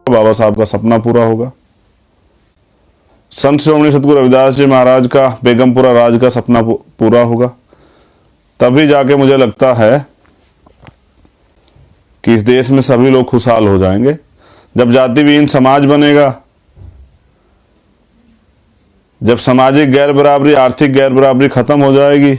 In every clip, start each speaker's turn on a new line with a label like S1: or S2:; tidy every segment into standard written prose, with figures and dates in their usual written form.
S1: बाबा साहब का सपना पूरा होगा। संत श्रोमणी सतगुरु रविदास जी महाराज का बेगमपुरा राज का सपना पूरा होगा। तभी जाके मुझे लगता है कि इस देश में सभी लोग खुशहाल हो जाएंगे। जब जाति विहीन समाज बनेगा, जब सामाजिक गैर बराबरी, आर्थिक गैर बराबरी खत्म हो जाएगी,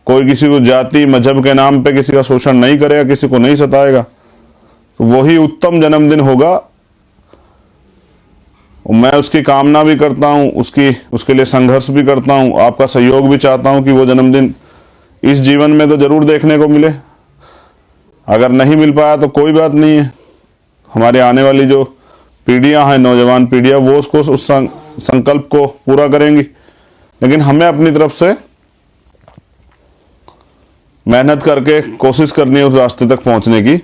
S1: कोई किसी को जाति मजहब के नाम पे किसी का शोषण नहीं करेगा, किसी को नहीं सताएगा, तो वही उत्तम जन्मदिन होगा। मैं उसकी कामना भी करता हूं, उसके लिए संघर्ष भी करता हूं, आपका सहयोग भी चाहता हूं कि वो जन्मदिन इस जीवन में तो जरूर देखने को मिले। अगर नहीं मिल पाया तो कोई बात नहीं है, हमारे आने वाली जो पीढ़ियां हैं, नौजवान पीढ़ियां, वो उसको उस संकल्प को पूरा करेंगी। लेकिन हमें अपनी तरफ से मेहनत करके कोशिश करनी है उस रास्ते तक पहुंचने की।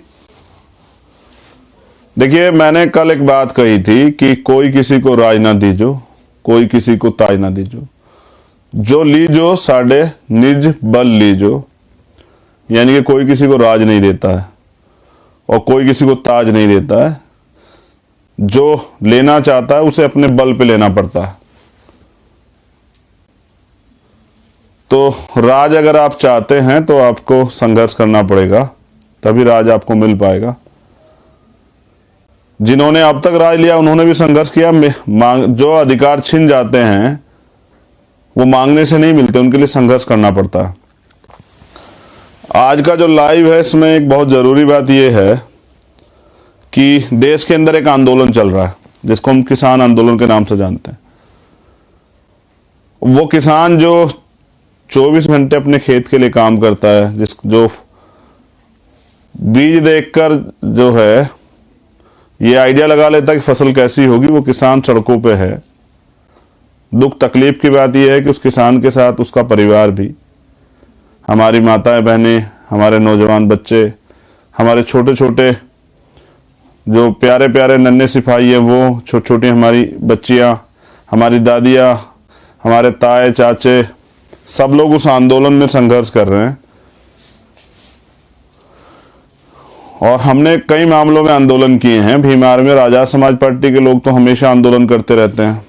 S1: देखिए, मैंने कल एक बात कही थी कि कोई किसी को राज ना दीजो, कोई किसी को ताज ना दीजो, जो लीजो साढ़े निज बल लीजो। यानी कि कोई किसी को राज नहीं देता है और कोई किसी को ताज नहीं देता है। जो लेना चाहता है उसे अपने बल पे लेना पड़ता है। तो राज अगर आप चाहते हैं तो आपको संघर्ष करना पड़ेगा, तभी राज आपको मिल पाएगा। जिन्होंने अब तक राज लिया उन्होंने भी संघर्ष किया। जो अधिकार छिन जाते हैं वो मांगने से नहीं मिलते, उनके लिए संघर्ष करना पड़ता है। आज का जो लाइव है इसमें एक बहुत जरूरी बात यह है कि देश के अंदर एक आंदोलन चल रहा है जिसको हम किसान आंदोलन के नाम से जानते हैं। वो किसान जो 24 घंटे अपने खेत के लिए काम करता है, जो बीज देखकर जो है ये आइडिया लगा लेता है कि फसल कैसी होगी, वो किसान सड़कों पे है। दुख तकलीफ की बात यह है कि उस किसान के साथ उसका परिवार भी, हमारी माताएं बहनें, हमारे नौजवान बच्चे, हमारे छोटे छोटे जो प्यारे प्यारे नन्हे सिपाही हैं, वो छोटी छोटी हमारी बच्चियां, हमारी दादियां, हमारे ताए चाचे, सब लोग उस आंदोलन में संघर्ष कर रहे हैं। और हमने कई मामलों में आंदोलन किए हैं। भीमार में आजाद समाज पार्टी के लोग तो हमेशा आंदोलन करते रहते हैं।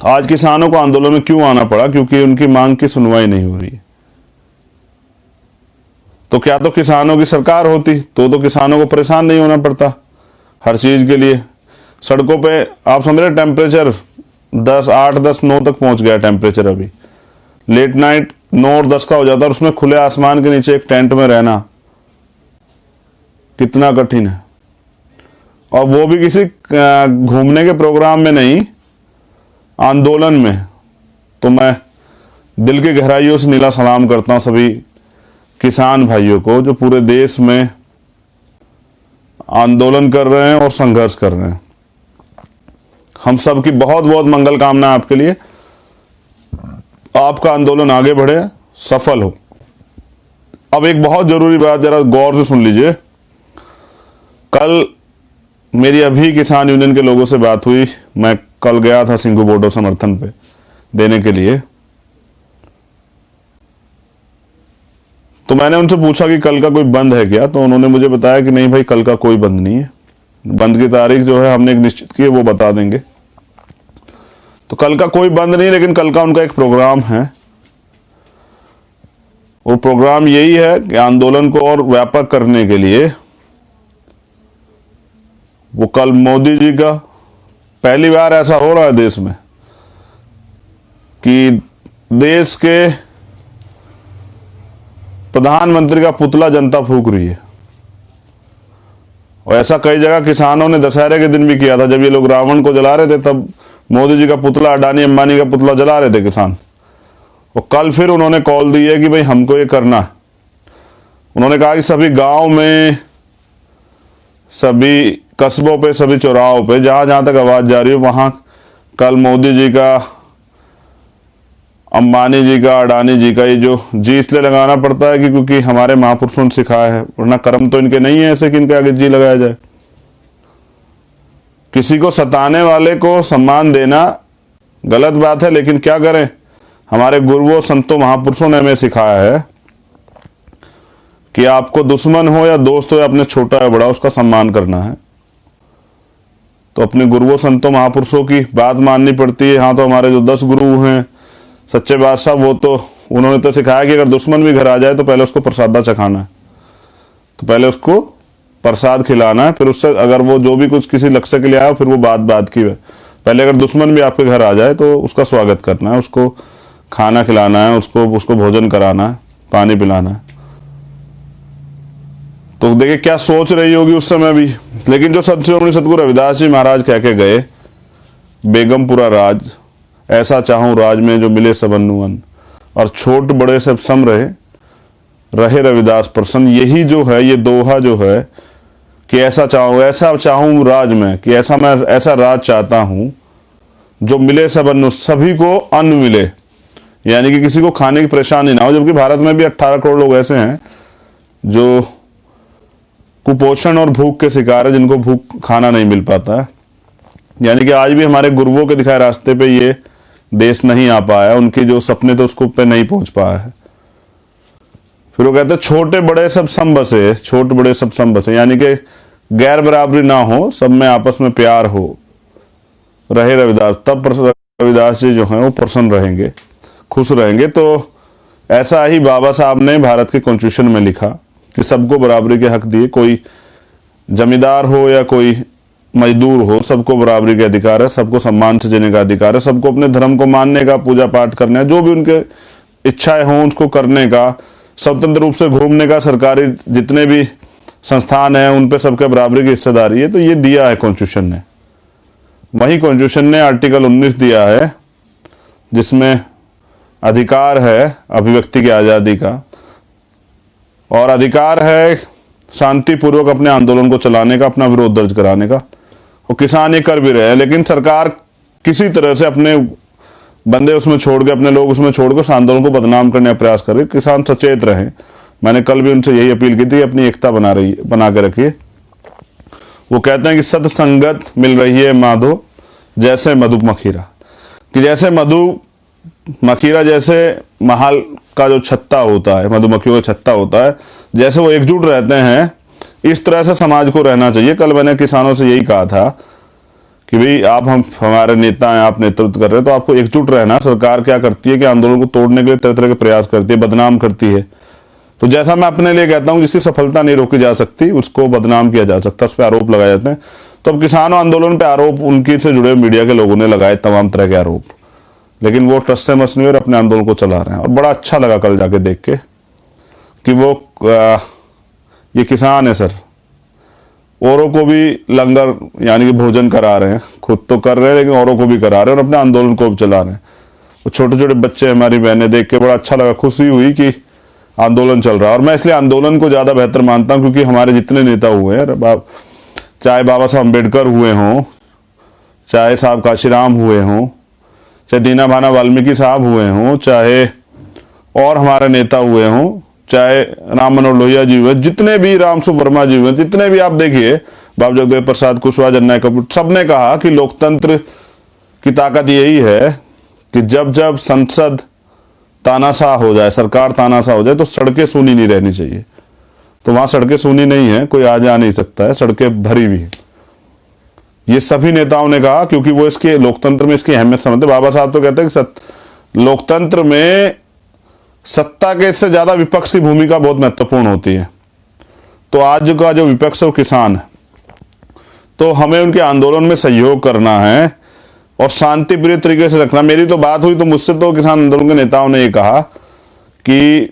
S1: आज किसानों को आंदोलन में क्यों आना पड़ा? क्योंकि उनकी मांग की सुनवाई नहीं हो रही है। तो क्या तो किसानों की सरकार होती तो किसानों को परेशान नहीं होना पड़ता हर चीज के लिए। सड़कों पे आप समझ रहे टेम्परेचर 8, 10, 9 तक पहुंच गया टेम्परेचर। अभी लेट नाइट 9 और 10 का हो जाता है और उसमें खुले आसमान के नीचे एक टेंट में रहना कितना कठिन है। और वो भी किसी घूमने के प्रोग्राम में नहीं, आंदोलन में। तो मैं दिल की गहराइयों से नीला सलाम करता हूं सभी किसान भाइयों को जो पूरे देश में आंदोलन कर रहे हैं और संघर्ष कर रहे हैं। हम सब की बहुत बहुत मंगल कामना आपके लिए। आपका आंदोलन आगे बढ़े, सफल हो। अब एक बहुत जरूरी बात जरा गौर से सुन लीजिए। कल मेरी अभी किसान यूनियन के लोगों से बात हुई। मैं कल गया था सिंघू बॉर्डर समर्थन पे देने के लिए। तो मैंने उनसे पूछा कि कल का कोई बंद है क्या, तो उन्होंने मुझे बताया कि नहीं भाई, कल का कोई बंद नहीं है। बंद की तारीख जो है हमने एक निश्चित की है, वो बता देंगे। तो कल का कोई बंद नहीं, लेकिन कल का उनका एक प्रोग्राम है। वो प्रोग्राम यही है कि आंदोलन को और व्यापक करने के लिए वो कल मोदी जी का, पहली बार ऐसा हो रहा है देश में कि देश के प्रधानमंत्री का पुतला जनता फूंक रही है। और ऐसा कई जगह किसानों ने दशहरे के दिन भी किया था। जब ये लोग रावण को जला रहे थे तब मोदी जी का पुतला, अडानी अंबानी का पुतला जला रहे थे किसान। और कल फिर उन्होंने कॉल दी है कि भाई हमको ये करना है। उन्होंने कहा कि सभी गांव में, सभी कस्बों पे, सभी चौराहों पे, जहां जहां तक आवाज जा रही हो, वहां कल मोदी जी का, अंबानी जी का, अडानी जी का ये जो जी इसलिए लगाना पड़ता है कि क्योंकि हमारे महापुरुषों ने सिखाया है, वरना कर्म तो इनके नहीं है ऐसे कि इनके आगे जी लगाया जाए। किसी को सताने वाले को सम्मान देना गलत बात है, लेकिन क्या करें, हमारे गुरुओं, संतों, महापुरुषों ने हमें सिखाया है कि आपको दुश्मन हो या दोस्त हो या अपने छोटा या बड़ा, उसका सम्मान करना है। तो अपने गुरुओं संतों महापुरुषों की बात माननी पड़ती है। हाँ, तो हमारे जो 10 गुरु हैं सच्चे बादशाह, वो तो उन्होंने तो सिखाया कि अगर दुश्मन भी घर आ जाए तो पहले उसको प्रसादा चखाना है, तो पहले उसको प्रसाद खिलाना है, फिर उससे अगर वो जो भी कुछ किसी लक्ष्य के लिए आया फिर वो बात की है। पहले अगर दुश्मन भी आपके घर आ जाए तो उसका स्वागत करना है, उसको खाना खिलाना है, उसको भोजन कराना है, पानी पिलाना है। तो देखिए क्या सोच रही होगी उस समय भी। लेकिन जो श्री सतगुरु रविदास जी महाराज कह के गए, बेगमपुरा राज ऐसा चाहूं राज में जो मिले सबन्नु अन्न, और छोट बड़े सब सम रहे रविदास प्रसन्न। यही जो है, ये दोहा जो है कि ऐसा चाहूं राज में, कि मैं ऐसा राज चाहता हूं जो मिले सबन्नु, सभी को अन्न मिले, यानी कि किसी को खाने की परेशानी ना हो। जबकि भारत में भी 18 करोड़ लोग ऐसे हैं जो कुपोषण और भूख के शिकार है, जिनको भूख खाना नहीं मिल पाता है। यानी कि आज भी हमारे गुरुओं के दिखाए रास्ते पे ये देश नहीं आ पाया, उनके जो सपने थे उसको पे नहीं पहुंच पाया है। फिर वो कहते हैं छोटे बड़े सब सम बसे, छोटे बड़े सब सम बसे, यानी कि गैर बराबरी ना हो, सब में आपस में प्यार हो, रहे रविदास। तब रविदास जी जो हैं वो प्रसन्न रहेंगे, खुश रहेंगे। तो ऐसा ही बाबा साहब ने भारत के कॉन्स्टिट्यूशन में लिखा कि सबको बराबरी के हक दिए, कोई जमींदार हो या कोई मजदूर हो, सबको बराबरी के अधिकार है, सबको सम्मान से जीने का अधिकार है, सबको अपने धर्म को मानने का, पूजा पाठ करने का, जो भी उनके इच्छाएं हों उसको करने का, स्वतंत्र रूप से घूमने का, सरकारी जितने भी संस्थान हैं उन पे सबके बराबरी की हिस्सेदारी है। तो ये दिया है कॉन्स्टिट्यूशन ने। वही कॉन्स्टिट्यूशन ने आर्टिकल 19 दिया है जिसमें अधिकार है अभिव्यक्ति की आज़ादी का, और अधिकार है शांतिपूर्वक अपने आंदोलन को चलाने का, अपना विरोध दर्ज कराने का। और किसान ये कर भी रहे हैं, लेकिन सरकार किसी तरह से अपने बंदे उसमें छोड़ के, अपने लोग उसमें छोड़ के उस आंदोलन को बदनाम करने का प्रयास कर रहे। किसान सचेत रहें। मैंने कल भी उनसे यही अपील की थी, अपनी एकता बना के रखिए। वो कहते हैं कि सत्संगत मिल रही है माधो जैसे मधुमक्खीरा, कि जैसे मधुमक्खीरा जैसे महल का जो छत्ता होता है, मधुमक्खियों का छत्ता होता है, जैसे वो एकजुट रहते हैं, इस तरह से समाज को रहना चाहिए। कल मैंने किसानों से यही कहा था कि भाई आप हमारे नेता हैं, आप नेतृत्व कर रहे हैं, तो आपको एकजुट रहना। सरकार क्या करती है कि आंदोलन को तोड़ने के लिए तरह तरह के प्रयास करती है, बदनाम करती है। तो जैसा मैं अपने लिए कहता हूं, जिसकी सफलता नहीं रोकी जा सकती उसको बदनाम किया जा सकता है, उस पर आरोप लगाए जाते हैं। तो अब किसानों आंदोलन पे आरोप उनकी से जुड़े मीडिया के लोगों ने लगाए तमाम तरह के आरोप, लेकिन वो टस से मस नहीं और अपने आंदोलन को चला रहे हैं। और बड़ा अच्छा लगा कल जाके देख के कि वो ये किसान है सर, औरों को भी लंगर यानी कि भोजन करा रहे हैं, खुद तो कर रहे हैं लेकिन औरों को भी करा रहे हैं और अपने आंदोलन को भी चला रहे हैं। वो छोटे छोटे बच्चे हमारी बहनें देख के बड़ा अच्छा लगा, खुशी हुई कि आंदोलन चल रहा है। और मैं इसलिए आंदोलन को ज्यादा बेहतर मानता हूं क्योंकि हमारे जितने नेता हुए हैं, चाहे बाबा साहब अम्बेडकर हुए हों, चाहे साहब काशीराम हुए हों, चाहे दीना भाना वाल्मीकि साहब हुए हों, चाहे और हमारे नेता हुए हों, चाहे राम मनोहर लोहिया जी हुए, जितने भी रामसु वर्मा जी हुए, जितने भी आप देखिए, बाबा जगदेव प्रसाद कुशवाहा, जननायक कपूर, सबने कहा कि लोकतंत्र की ताकत यही है कि जब जब संसद तानाशाह हो जाए, सरकार तानाशाह हो जाए, तो सड़कें सूनी नहीं रहनी चाहिए। तो वहां सड़कें सूनी नहीं है, कोई आ जा नहीं सकता है, सड़कें भरी हुई है। ये सभी नेताओं ने कहा क्योंकि वो इसके लोकतंत्र में इसकी अहमियत समझते। बाबा साहब तो कहते हैं कि लोकतंत्र में सत्ता के से ज्यादा विपक्ष की भूमिका बहुत महत्वपूर्ण होती है। तो आज का जो विपक्ष है वो किसान है, तो हमें उनके आंदोलन में सहयोग करना है और शांति प्रिय तरीके से रखना। मेरी तो बात हुई तो मुझसे तो किसान आंदोलन के नेताओं ने ये कहा कि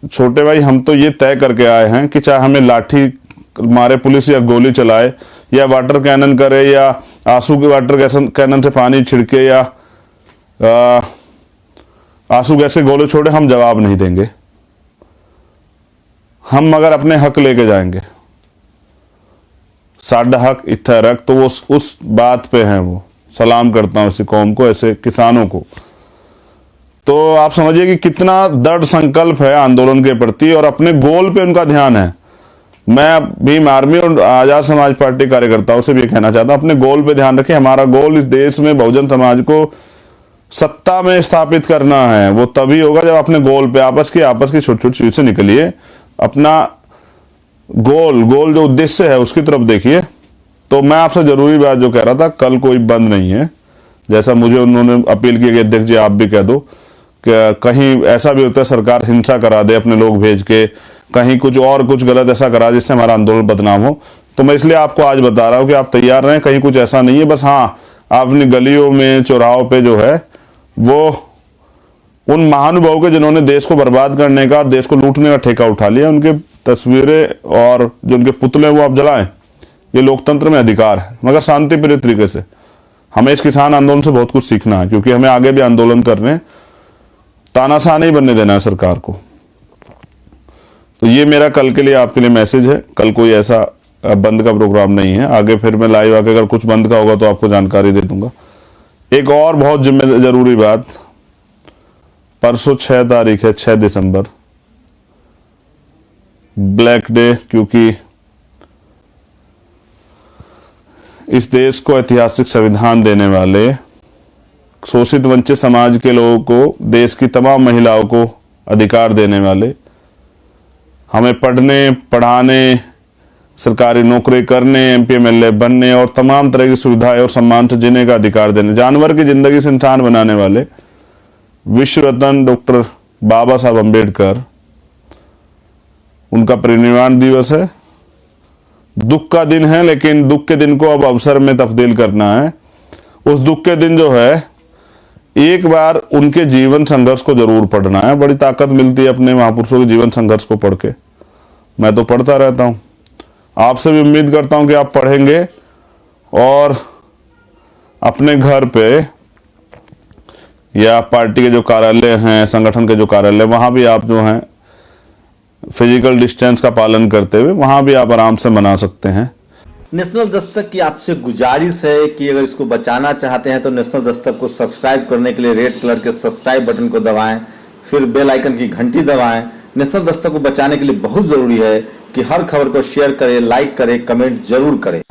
S1: छोटे भाई, हम तो ये तय करके आए हैं कि चाहे हमें लाठी मारे पुलिस या गोली चलाए या वाटर कैनन करे या आंसू के वाटर कैनन से पानी छिड़के या आंसू गैस के गोले छोड़े, हम जवाब नहीं देंगे। हम मगर अपने हक लेके जाएंगे। साडा हक इत्थे रख, तो वो उस बात पे हैं। वो सलाम करता हूं ऐसी कौम को, ऐसे किसानों को। तो आप समझिए कि कितना दृढ़ संकल्प है आंदोलन के प्रति और अपने गोल पे उनका ध्यान है। मैं भीम आर्मी और आजाद समाज पार्टी कार्यकर्ताओं से भी कहना चाहता हूं, अपने गोल पे ध्यान रखें। हमारा गोल इस देश में बहुजन समाज को सत्ता में स्थापित करना है। वो तभी होगा जब अपने गोल पे आपस की छोटी छोटी चीज से निकलिए, अपना गोल जो उद्देश्य है उसकी तरफ देखिए तो मैं आपसे जरूरी बात जो कह रहा था, कल कोई बंद नहीं है, जैसा मुझे उन्होंने अपील की कि अध्यक्ष जी आप भी कह दो कि कहीं ऐसा भी होता है सरकार हिंसा करा दे अपने लोग भेज के, कहीं कुछ गलत ऐसा करा जिससे हमारा आंदोलन बदनाम हो। तो मैं इसलिए आपको आज बता रहा हूं कि आप तैयार रहें, कहीं कुछ ऐसा नहीं है। बस हाँ, आप अपनी गलियों में चौराहों पे जो है वो उन महानुभावों के जिन्होंने देश को बर्बाद करने का और देश को लूटने का ठेका उठा लिया, उनके तस्वीरें और जो उनके पुतले वो आप जलाएं। ये लोकतंत्र में अधिकार है, मगर शांति प्रिय तरीके से। हमें इस किसान आंदोलन से बहुत कुछ सीखना है, क्योंकि हमें आगे भी आंदोलन करने, तानाशाह नहीं बनने देना है सरकार को। तो ये मेरा कल के लिए आपके लिए मैसेज है। कल कोई ऐसा बंद का प्रोग्राम नहीं है। आगे फिर मैं लाइव आके अगर कुछ बंद का होगा तो आपको जानकारी दे दूंगा। एक और बहुत जरूरी बात, परसों 6 तारीख है, 6 दिसंबर, ब्लैक डे, क्योंकि इस देश को ऐतिहासिक संविधान देने वाले, शोषित वंचित समाज के लोगों को, देश की तमाम महिलाओं को अधिकार देने वाले, हमें पढ़ने, पढ़ाने, सरकारी नौकरी करने, एमपी एमएलए बनने और तमाम तरह की सुविधाएं और सम्मान से जीने का अधिकार देने, जानवर की जिंदगी से इंसान बनाने वाले विश्व रत्न डॉक्टर बाबा साहब अम्बेडकर, उनका परिनिर्वाण दिवस है। दुख का दिन है, लेकिन दुख के दिन को अब अवसर में तब्दील करना है। उस दुख के दिन जो है, एक बार उनके जीवन संघर्ष को जरूर पढ़ना है। बड़ी ताकत मिलती है अपने महापुरुषों के जीवन संघर्ष को पढ़ के। मैं तो पढ़ता रहता हूं, आपसे भी उम्मीद करता हूं कि आप पढ़ेंगे और अपने घर पे या पार्टी के जो कार्यालय हैं, संगठन के जो कार्यालय, वहां भी आप जो हैं फिजिकल डिस्टेंस का पालन करते हुए वहां भी आप आराम से मना सकते हैं।
S2: नेशनल दस्तक की आपसे गुजारिश है कि अगर इसको बचाना चाहते हैं तो नेशनल दस्तक को सब्सक्राइब करने के लिए रेड कलर के सब्सक्राइब बटन को दबाएं, फिर बेल आइकन की घंटी दबाएं। नेशनल दस्तक को बचाने के लिए बहुत जरूरी है कि हर खबर को शेयर करें, लाइक करें, कमेंट जरूर करें।